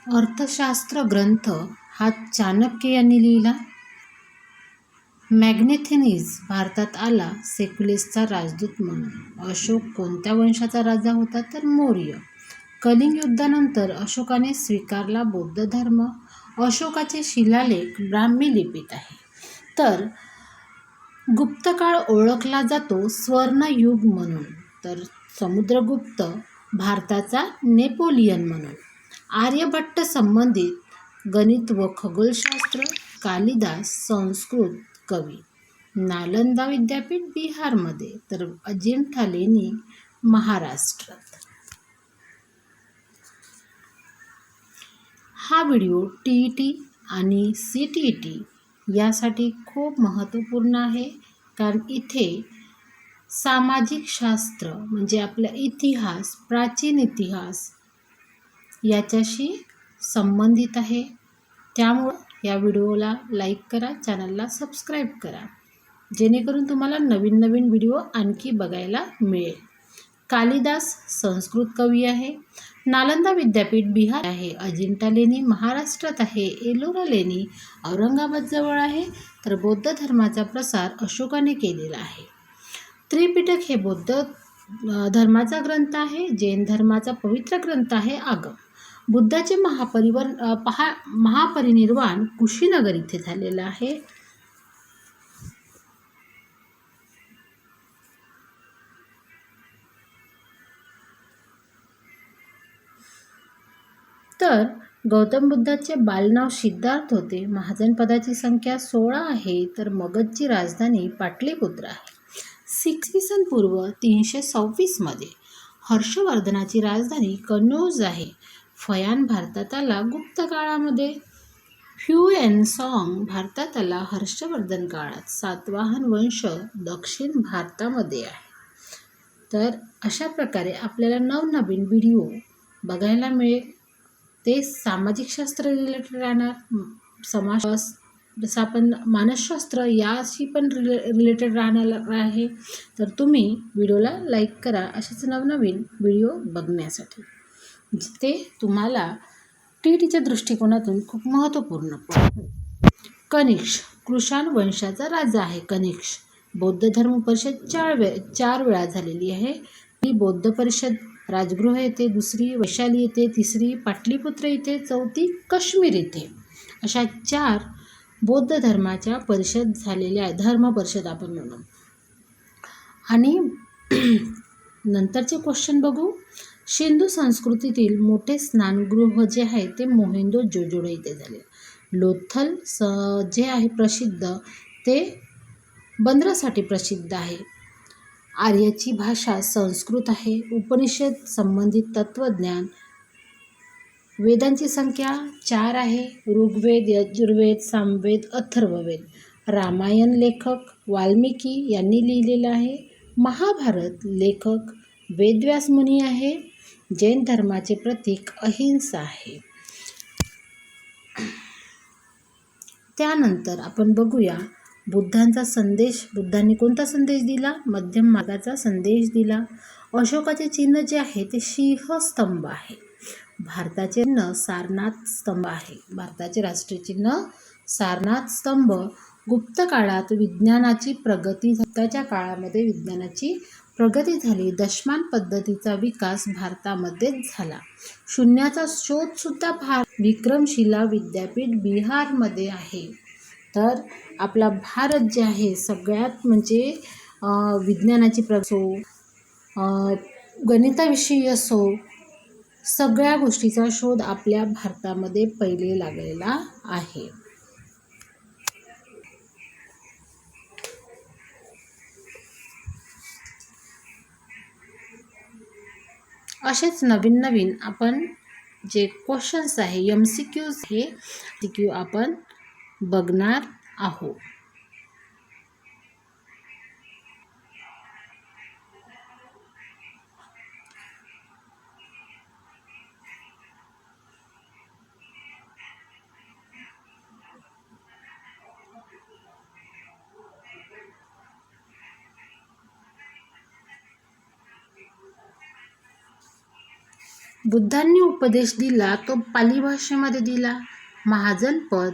अर्थशास्त्र ग्रंथ हा चाणक्य यांनी लिहिला. मॅग्नेथेनिस भारतात आला सेक्युलेसचा राजदूत म्हणून. अशोक कोणत्या वंशाचा राजा होता तर मौर्य. कलिंग युद्धानंतर अशोकाने स्वीकारला बौद्ध धर्म. अशोकाचे शिलालेख ब्राह्मी लिपीत आहे. तर गुप्तकाळ ओळखला जातो स्वर्णयुग म्हणून. तर समुद्रगुप्त भारताचा नेपोलियन म्हणून. आर्यभट्ट संबंधित गणित व खगोलशास्त्र. कालिदास संस्कृत कवी. नालंदा विद्यापीठ बिहारमध्ये. तर अजिंठा लेणी महाराष्ट्रात. हा व्हिडिओ TET आणि CTET यासाठी खूप महत्त्वपूर्ण आहे, कारण इथे सामाजिक शास्त्र म्हणजे आपला इतिहास, प्राचीन इतिहास याच्याशी संबंधित आहे. त्यामुळं या व्हिडिओला लाईक करा, चॅनलला सबस्क्राईब करा, जेणेकरून तुम्हाला नवीन नवीन व्हिडिओ आणखी बघायला मिळेल. कालिदास संस्कृत कवी आहे. नालंदा विद्यापीठ बिहार आहे. अजिंठा लेणी महाराष्ट्रात आहे. एलोरा लेणी औरंगाबाद जवळ आहे. तर बौद्ध धर्माचा प्रसार अशोकाने केलेला आहे. त्रिपिटक हे बौद्ध धर्माचा ग्रंथ आहे. जैन धर्माचा पवित्र ग्रंथ आहे आगम. बुद्धाचे महापरिनिर्वाण कुशीनगर इथे झालेलं आहे. तर गौतम बुद्धाचे बालनाव सिद्धार्थ होते. महाजनपदाची संख्या 16 आहे. तर मगधची राजधानी पाटलीपुत्र आहे. इसवी सन पूर्व 326 मध्ये हर्षवर्धनाची राजधानी कनौज आहे. फयान भारतात आला गुप्त काळामध्ये. ह्युएनसाँग भारतात आला हर्षवर्धन काळात. सातवाहन वंश दक्षिण भारतामध्ये आहे. तर अशा प्रकारे आपल्याला नवनवीन व्हिडिओ बघायला मिळेल. ते सामाजिक शास्त्र रिलेटेड राहणार, समाजशास्त्र जसं आपण मानसशास्त्र याशी पण रिलेटेड राहणार आहे. तर तुम्ही व्हिडिओला लाईक करा असेच नवनवीन व्हिडिओ बघण्यासाठी, ते तुम्हाला TETच्या दृष्टिकोनातून खूप महत्त्वपूर्ण पडतं. कनिष्क कुषाण वंशाचा राजा आहे. कनिष्क बौद्ध धर्म परिषद 4 वेळा झालेली आहे. ही बौद्ध परिषद राजगृह येथे, दुसरी वैशाली येथे, तिसरी पाटलीपुत्र येथे, चौथी काश्मीर येथे. अशा 4 बौद्ध धर्माच्या परिषद झालेल्या आहे. धर्म परिषद आपण म्हणू. आणि नंतरचे क्वेश्चन बघू. सिंधू संस्कृतीतील मोठे स्नानगृह जे आहे ते मोहेंजो-दारो येथे झाले. लोथल जे आहे प्रसिद्ध ते बंदरासाठी प्रसिद्ध आहे. आर्याची भाषा संस्कृत आहे. उपनिषद संबंधित तत्त्वज्ञान. वेदांची संख्या 4 आहे. ऋग्वेद, यजुर्वेद, सामवेद, अथर्ववेद. रामायण लेखक वाल्मिकी यांनी लिहिलेलं आहे. महाभारत लेखक वेदव्यास मुनी आहे. जैन धर्माचे प्रतीक अहिंसा आहे. त्यानंतर आपण बघूया बुद्धांचा संदेश. बुद्धांनी कोणता संदेश दिला? मध्यम मार्गाचा संदेश दिला. अशोकाचे चिन्ह जे आहे ते सिंहस्तंभ आहे. भारताचे चिन्ह सारनाथ स्तंभ आहे. भारताचे राष्ट्रीय चिन्ह सारनाथ स्तंभ. गुप्त काळात विज्ञानाची प्रगती, त्याच्या काळामध्ये विज्ञानाची प्रगती झाली. दशमान पद्धतीचा विकास भारतामध्येच झाला. शून्याचा शोधसुद्धा विक्रमशिला विद्यापीठ बिहारमध्ये आहे. तर आपला भारत जे आहे सगळ्यात म्हणजे विज्ञानाची प्रगती असो, गणिताविषयी असो, सगळ्या गोष्टीचा शोध आपल्या भारतामध्ये पहिले लागलेला आहे. असेच नवीन नवीन आपण जे क्वेश्चन्स आहे MCQs हे MCQ आपण बघणार आहोत. बुद्धांनी उपदेश दिला तो पाली भाषेमध्ये दिला. महाजनपद